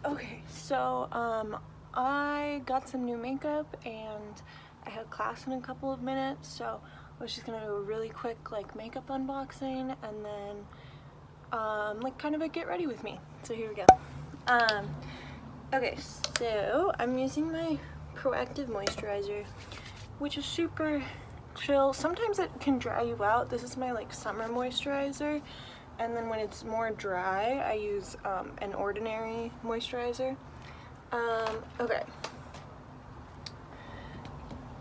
Okay, so I got some new makeup and I had class in a couple of minutes, so I was just gonna do a really quick like makeup unboxing and then like kind of a get ready with me. So here we go. Okay, so I'm using my Proactive moisturizer, which is super chill. Sometimes it can dry you out. This is my like summer moisturizer, and then when it's more dry I use an ordinary moisturizer. Okay,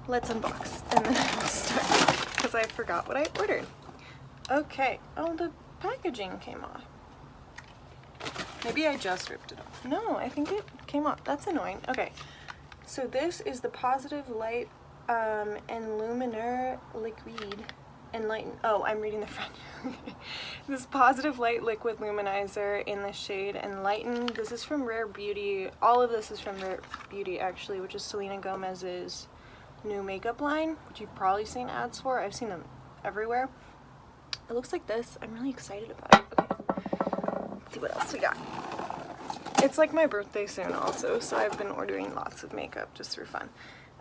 let's unbox and then I'll start because I forgot what I ordered. Okay, oh, the packaging came off. Maybe I just ripped it off. No, I think it came off. That's annoying. Okay, so this is the Positive Light Enlumineur Liquide Enlighten. Oh, I'm reading the French. This Positive Light Liquid Luminizer in the shade Enlighten. This is from Rare Beauty. All of this is from Rare Beauty, actually, which is Selena Gomez's new makeup line, which you've probably seen ads for. I've seen them everywhere. It looks like this. I'm really excited about it. Okay, let's see what else we got. It's like my birthday soon also, so I've been ordering lots of makeup just for fun.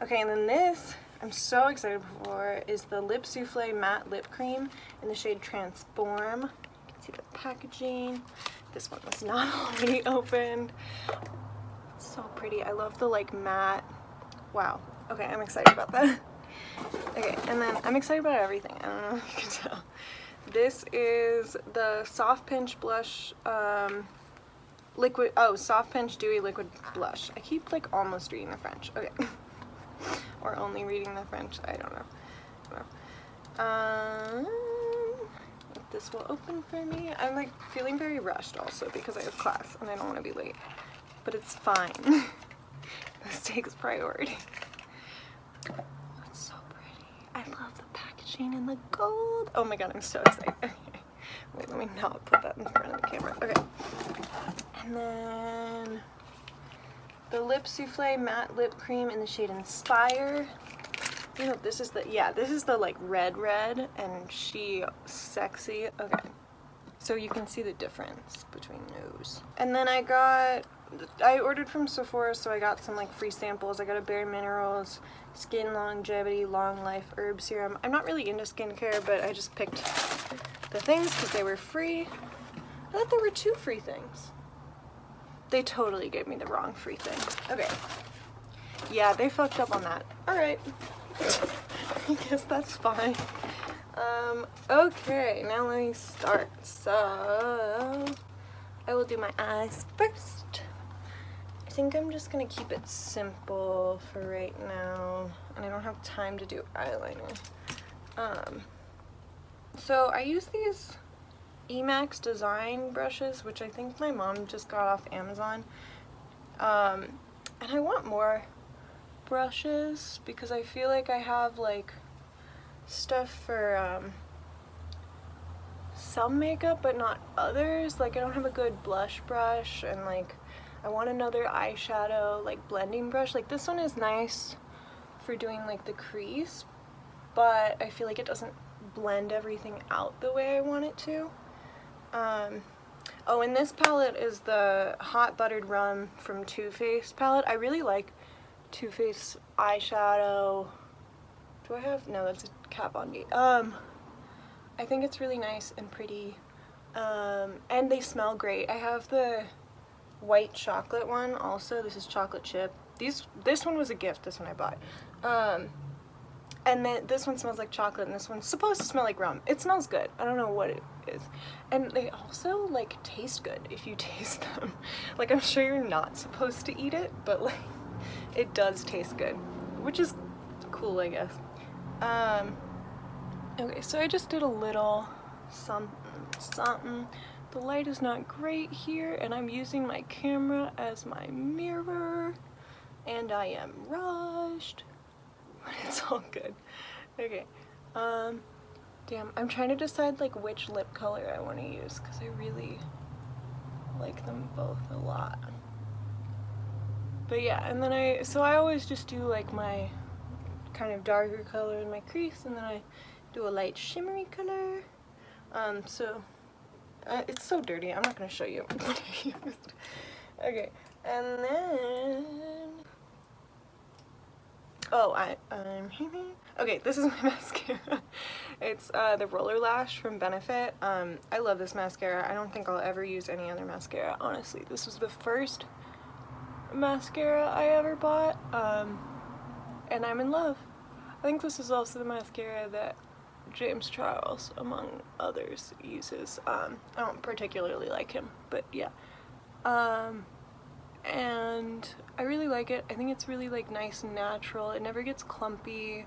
Okay, and then this I'm so excited for is the Lip Souffle Matte Lip Cream in the shade Transform. You can see the packaging. This one was not already opened. It's so pretty. I love the like matte. Wow. Okay, I'm excited about that. Okay, and then I'm excited about everything. I don't know if you can tell. This is the Soft Pinch Blush liquid, oh, Soft Pinch Dewy Liquid Blush. I keep like almost reading the French. Okay. Or only reading the French. I don't know. If this will open for me. I'm like feeling very rushed also because I have class and I don't want to be late. But it's fine. This takes priority. It's so pretty. I love the packaging and the gold. Oh my god, I'm so excited. Okay. Wait, let me not put that in front of the camera. Okay. And then the Lip Souffle Matte Lip Cream in the shade Inspire. You know, this is the, yeah, this is the like red and she sexy. Okay, so you can see the difference between those. And then I ordered from Sephora, so I got some like free samples. I got a Bare Minerals Skin Longevity Long Life Herb Serum. I'm not really into skincare, but I just picked the things because they were free. I thought there were 2 free things. They totally gave me the wrong free thing. Okay. Yeah, they fucked up on that. Alright. I guess that's fine. Okay, now let me start. So, I will do my eyes first. I think I'm just gonna keep it simple for right now. And I don't have time to do eyeliner. So I use these Emax design brushes, which I think my mom just got off Amazon, and I want more brushes because I feel like I have like stuff for some makeup but not others. Like I don't have a good blush brush, and like I want another eyeshadow like blending brush. Like this one is nice for doing like the crease, but I feel like it doesn't blend everything out the way I want it to. Oh, and this palette is the Hot Buttered Rum from Too Faced palette. I really like Too Faced eyeshadow. Do I have? No, that's a Kat Von D. I think it's really nice and pretty. And they smell great. I have the white chocolate one also. This is chocolate chip. This one was a gift, this one I bought. And then this one smells like chocolate, and this one's supposed to smell like rum. It smells good. I don't know what it is. And they also like taste good if you taste them. Like I'm sure you're not supposed to eat it, but like it does taste good, which is cool, I guess. Okay, so I just did a little something. The light is not great here, and I'm using my camera as my mirror, and I am rushed. It's all good. Okay, damn, I'm trying to decide like which lip color I want to use because I really like them both a lot. But yeah, and then I always just do like my kind of darker color in my crease, and then I do a light shimmery color. It's so dirty, I'm not gonna show you what I used. Okay, And then, oh, I'm okay, this is my mascara. It's the Roller Lash from Benefit. I love this mascara. I don't think I'll ever use any other mascara, honestly. This was the first mascara I ever bought, and I'm in love. I think this is also the mascara that James Charles, among others, uses. I don't particularly like him, but yeah. And I really like it. I think it's really like nice and natural. It never gets clumpy,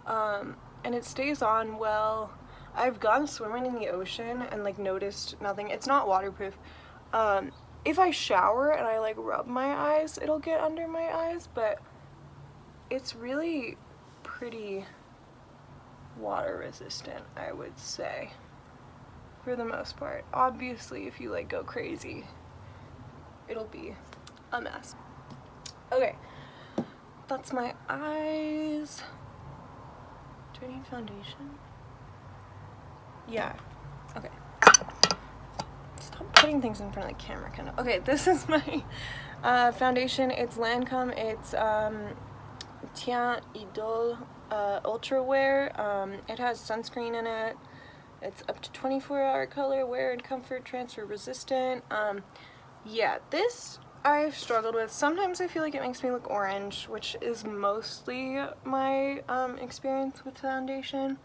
and it stays on well. I've gone swimming in the ocean and like noticed nothing. It's not waterproof. If I shower and I like rub my eyes, it'll get under my eyes, but it's really pretty water resistant, I would say, for the most part. Obviously, if you like go crazy, it'll be a mess. Okay, that's my eyes. Do I need foundation? Yeah, okay. Stop putting things in front of the camera, kind of. Okay, this is my foundation. It's Lancome. It's Tient Idole Ultra Wear. It has sunscreen in it. It's up to 24-hour color, wear and comfort, transfer resistant. Yeah, this I've struggled with. Sometimes I feel like it makes me look orange, which is mostly my experience with foundation.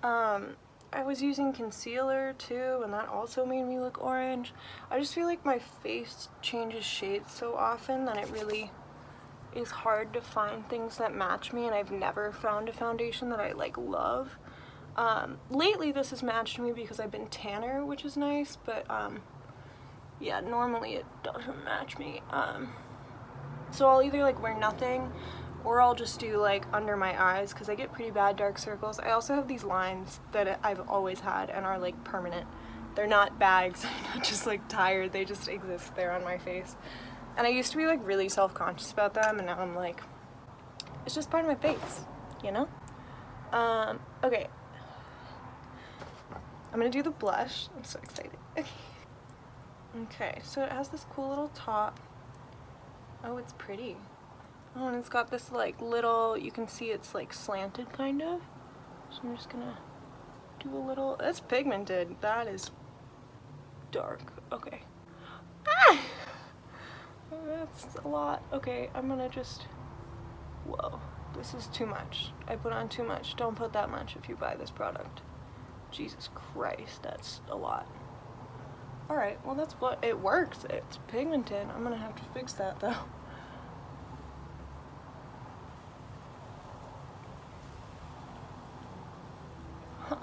I was using concealer too, and that also made me look orange. I just feel like my face changes shades so often that it really is hard to find things that match me, and I've never found a foundation that I like love. Lately this has matched me because I've been tanner, which is nice, but yeah, normally it doesn't match me. So I'll either like wear nothing, or I'll just do like under my eyes because I get pretty bad dark circles. I also have these lines that I've always had and are like permanent. They're not bags, I'm not just like tired, they just exist there on my face. And I used to be like really self-conscious about them, and now I'm like, it's just part of my face, you know? Okay. I'm gonna do the blush. I'm so excited. Okay, so it has this cool little top. Oh, it's pretty. Oh, and it's got this like little, you can see it's like slanted kind of. So I'm just gonna do a little, that's pigmented. That is dark. Okay. Ah! That's a lot. Okay, I'm gonna just, whoa, this is too much. I put on too much. Don't put that much if you buy this product. Jesus Christ, that's a lot. Alright, well that's what, it works. It's pigmented. I'm gonna have to fix that though. Huh.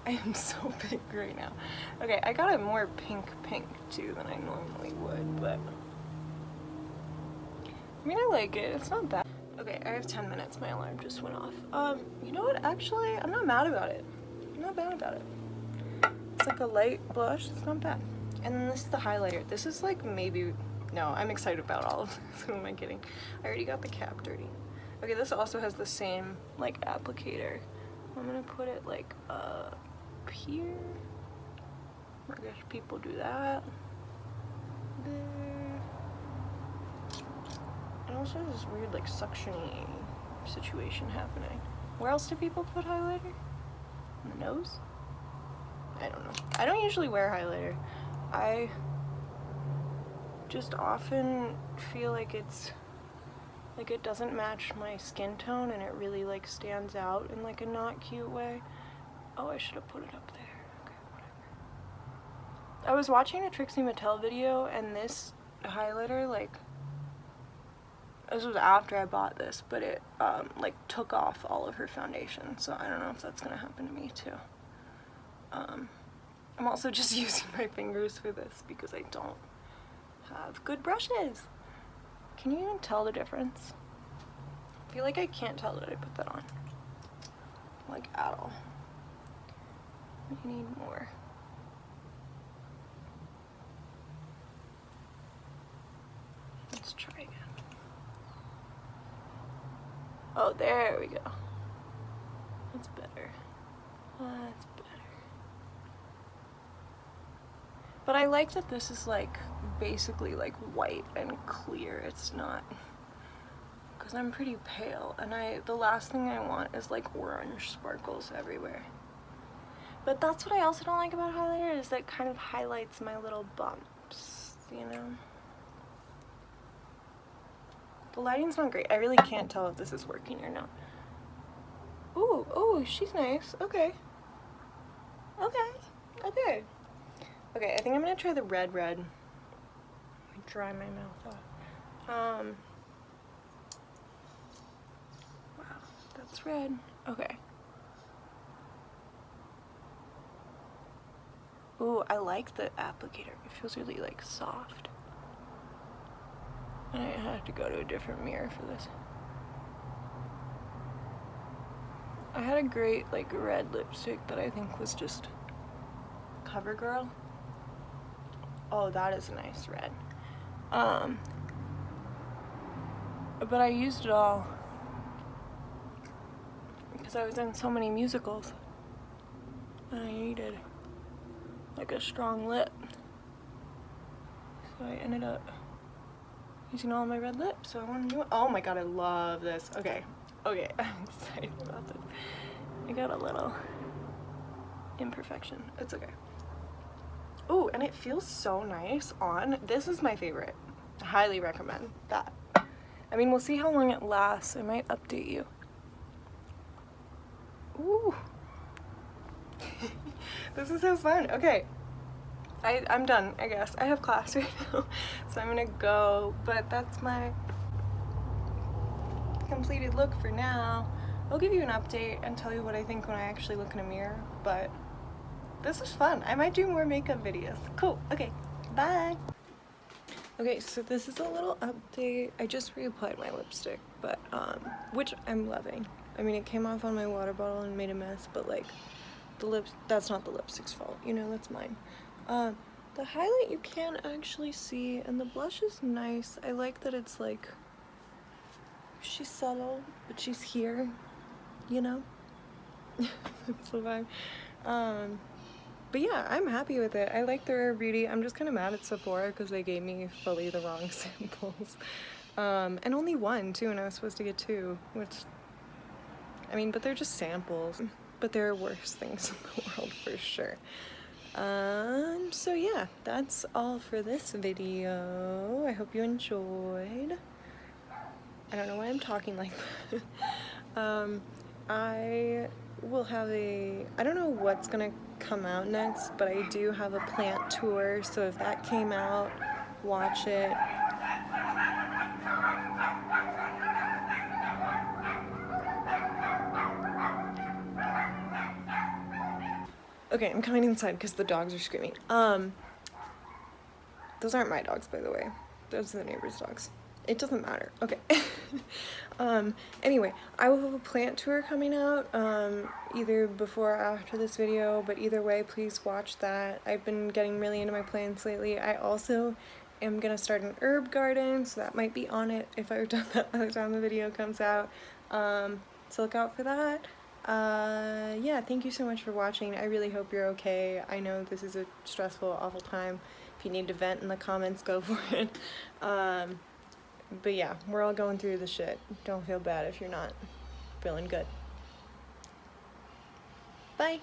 I am so big right now. Okay, I got a more pink too than I normally would, but I mean, I like it. It's not bad. Okay, I have 10 minutes. My alarm just went off. You know what? Actually, I'm not mad about it. I'm not bad about it. It's like a light blush. It's not bad. And then this is the highlighter. This is like maybe, no, I'm excited about all of this. Who am I kidding? I already got the cap dirty. Okay, this also has the same like applicator. I'm gonna put it like up here. I guess people do that. There. And also this weird like suctiony situation happening. Where else do people put highlighter? On the nose? I don't know. I don't usually wear highlighter. I just often feel like it's like it doesn't match my skin tone, and it really like stands out in like a not cute way. Oh, I should have put it up there. Okay, whatever. I was watching a Trixie Mattel video, and this highlighter, like, this was after I bought this, but it like took off all of her foundation, so I don't know if that's gonna happen to me too. I'm also just using my fingers for this because I don't have good brushes. Can you even tell the difference? I feel like I can't tell that I put that on, like, at all. I need more. Let's try again. Oh, there we go. That's better. That's better. But I like that this is like basically like white and clear. It's not, because I'm pretty pale, and the last thing I want is like orange sparkles everywhere. But that's what I also don't like about highlighter, is that kind of highlights my little bumps, you know? The lighting's not great. I really can't tell if this is working or not. Ooh, oh, she's nice. Okay. Okay. Okay. Okay, I think I'm gonna try the red. Let me dry my mouth off. Wow, that's red. Okay. Ooh, I like the applicator. It feels really like soft. And I have to go to a different mirror for this. I had a great like red lipstick that I think was just CoverGirl. Oh, that is a nice red. But I used it all because I was in so many musicals and I needed like a strong lip. So I ended up using all my red lips. So I want to do it. Oh my god, I love this. Okay, okay, I'm excited about this. I got a little imperfection. It's okay. Oh, and it feels so nice on. This is my favorite. I highly recommend that. I mean, we'll see how long it lasts. I might update you. Ooh. This is so fun. Okay. I'm done, I guess. I have class right now, so I'm gonna go, but that's my completed look for now. I'll give you an update and tell you what I think when I actually look in a mirror, but this is fun. I might do more makeup videos. Cool. Okay. Bye. Okay, so this is a little update. I just reapplied my lipstick, but which I'm loving. I mean, it came off on my water bottle and made a mess, but like that's not the lipstick's fault, you know, that's mine. The highlight you can actually see, and the blush is nice. I like that it's like, she's subtle, but she's here, you know? That's the vibe. But yeah, I'm happy with it. I like the Rare Beauty. I'm just kind of mad at Sephora because they gave me fully the wrong samples. And only one, too, and I was supposed to get two, which, I mean, but they're just samples. But there are worse things in the world for sure. So yeah, that's all for this video. I hope you enjoyed. I don't know why I'm talking like that. I will have I don't know what's gonna come out next, but I do have a plant tour, so if that came out, watch it. Okay, I'm coming inside because the dogs are screaming. Those aren't my dogs, by the way. Those are the neighbor's dogs. It doesn't matter. Okay. Anyway, I will have a plant tour coming out, either before or after this video, but either way, please watch that. I've been getting really into my plants lately. I also am gonna start an herb garden, so that might be on it if I've done that by the time the video comes out. So look out for that. Yeah, thank you so much for watching. I really hope you're okay. I know this is a stressful, awful time. If you need to vent in the comments, go for it. But yeah, we're all going through the shit. Don't feel bad if you're not feeling good. Bye.